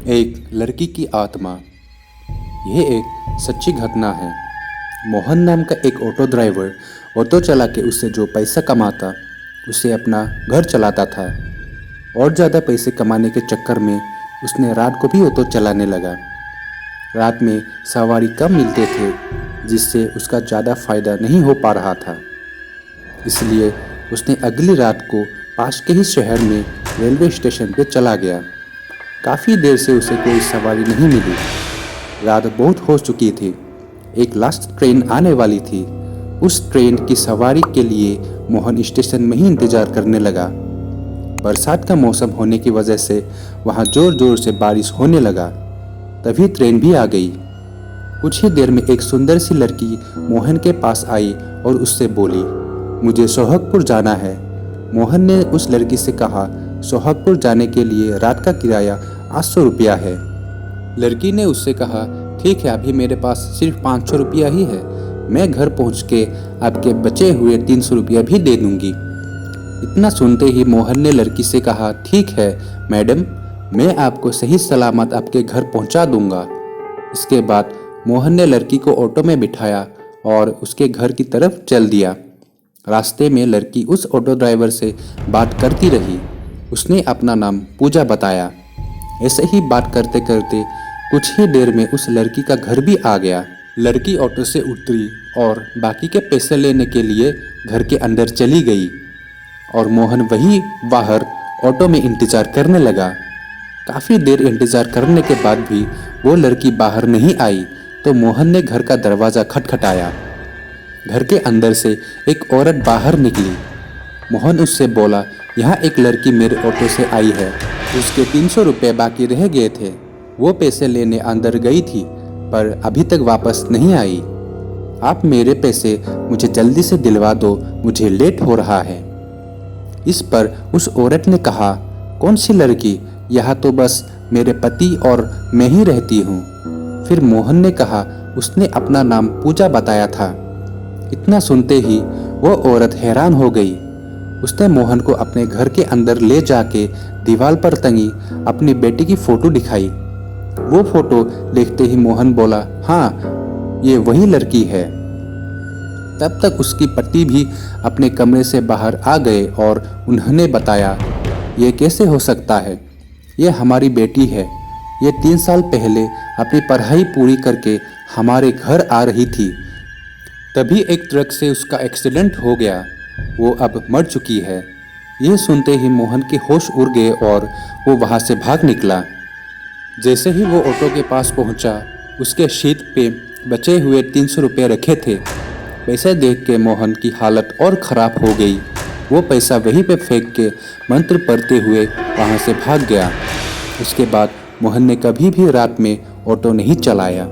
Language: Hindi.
एक लड़की की आत्मा। यह एक सच्ची घटना है। मोहन नाम का एक ऑटो ड्राइवर ऑटो चला के उससे जो पैसा कमाता उससे अपना घर चलाता था। और ज़्यादा पैसे कमाने के चक्कर में उसने रात को भी ऑटो चलाने लगा। रात में सवारी कम मिलते थे जिससे उसका ज़्यादा फ़ायदा नहीं हो पा रहा था। इसलिए उसने अगली रात को पास के ही शहर में रेलवे स्टेशन पे चला गया। काफ़ी देर से उसे कोई सवारी नहीं मिली। रात बहुत हो चुकी थी। एक लास्ट ट्रेन आने वाली थी। उस ट्रेन की सवारी के लिए मोहन स्टेशन में ही इंतज़ार करने लगा। बरसात का मौसम होने की वजह से वहाँ ज़ोर ज़ोर से बारिश होने लगा। तभी ट्रेन भी आ गई। कुछ ही देर में एक सुंदर सी लड़की मोहन के पास आई और उससे बोली, मुझे सोहागपुर जाना है। मोहन ने उस लड़की से कहा, सोहागपुर जाने के लिए रात का किराया 800 रुपया है। लड़की ने उससे कहा, ठीक है, अभी मेरे पास सिर्फ 500 रुपया ही है। मैं घर पहुंच के आपके बचे हुए 300 रुपया भी दे दूंगी। इतना सुनते ही मोहन ने लड़की से कहा, ठीक है मैडम, मैं आपको सही सलामत आपके घर पहुंचा दूंगा। इसके बाद मोहन ने लड़की को ऑटो में बिठाया और उसके घर की तरफ चल दिया। रास्ते में लड़की उस ऑटो ड्राइवर से बात करती रही। उसने अपना नाम पूजा बताया। ऐसे ही बात करते करते कुछ ही देर में उस लड़की का घर भी आ गया। लड़की ऑटो से उतरी और बाकी के पैसे लेने के लिए घर के अंदर चली गई और मोहन वही बाहर ऑटो में इंतज़ार करने लगा। काफ़ी देर इंतज़ार करने के बाद भी वो लड़की बाहर नहीं आई तो मोहन ने घर का दरवाज़ा खटखटाया। घर के अंदर से एक औरत बाहर निकली। मोहन उससे बोला, यहाँ एक लड़की मेरे ऑटो से आई है। उसके 300 रुपये बाकी रह गए थे। वो पैसे लेने अंदर गई थी पर अभी तक वापस नहीं आई। आप मेरे पैसे मुझे जल्दी से दिलवा दो, मुझे लेट हो रहा है। इस पर उस औरत ने कहा, कौन सी लड़की? यहाँ तो बस मेरे पति और मैं ही रहती हूँ। फिर मोहन ने कहा, उसने अपना नाम पूजा बताया था। इतना सुनते ही वो औरत हैरान हो गई। उसने मोहन को अपने घर के अंदर ले जाके दीवार पर टंगी अपनी बेटी की फोटो दिखाई। वो फोटो देखते ही मोहन बोला, हाँ ये वही लड़की है। तब तक उसकी पति भी अपने कमरे से बाहर आ गए और उन्होंने बताया, ये कैसे हो सकता है? ये हमारी बेटी है। ये 3 साल पहले अपनी पढ़ाई पूरी करके हमारे घर आ रही थी। तभी एक ट्रक से उसका एक्सीडेंट हो गया। वो अब मर चुकी है। यह सुनते ही मोहन के होश उड़ गए और वो वहाँ से भाग निकला। जैसे ही वो ऑटो के पास पहुँचा, उसके सीट पे बचे हुए 300 रुपये रखे थे। पैसे देख के मोहन की हालत और ख़राब हो गई। वो पैसा वहीं पे फेंक के मंत्र पढ़ते हुए वहाँ से भाग गया। उसके बाद मोहन ने कभी भी रात में ऑटो नहीं चलाया।